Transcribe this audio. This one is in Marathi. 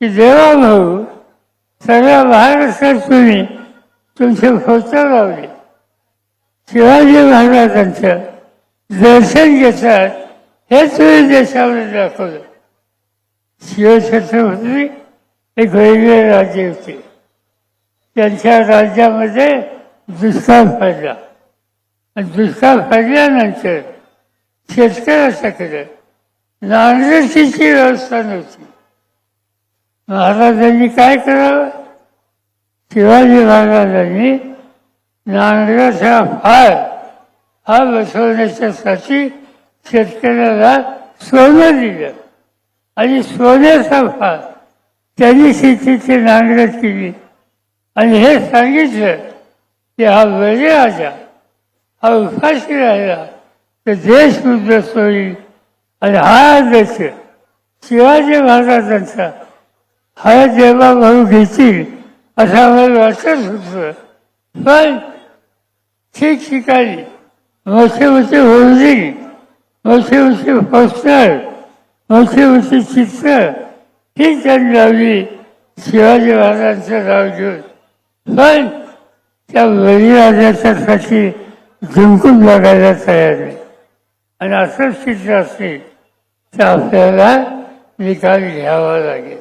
की देवाभाऊ सगळ्या महाराष्ट्रात तुम्ही तुमचे फोटो लावले, शिवाजी महाराजांचं दर्शन घेतात हे तुम्ही देशावर दाखवलं. शिवछत्रपती एक वेगळे राज्य होते, त्यांच्या राज्यामध्ये दुष्काळ पडला आणि दुष्काळ पडल्यानंतर शेतकऱ्याच्याकडे नांगरटीची व्यवस्था नव्हती. महाराजांनी काय करावं? शिवाजी महाराजांनी नांगराचा फाळ हा बसवण्याच्यासाठी शेतकऱ्याला सोनं दिलं आणि सोन्याचा फाळ त्यांनी शेतीची नांगरट केली आणि हे सांगितलं की हा बळीराजा हा उपाशी राहिला तर देश उद्ध्वस्त होईल आणि हा देश शिवाजी महाराजांचा हा देवाभाऊ घेतील असं आम्हाला वाटत होतं. पण ठिकठिकाणी मोठे मोठे होर्डिंग, मोठे मोठे पोस्टर, मोठी मोठी चित्र ही त्यांनी लावली शिवाजी महाराजांचं नाव घेऊन. पण त्या बळीराजाच्यासाठी जिंकून बघायला तयार नाही. आणि असंच चित्र असेल तर आपल्याला निकाल घ्यावा लागेल.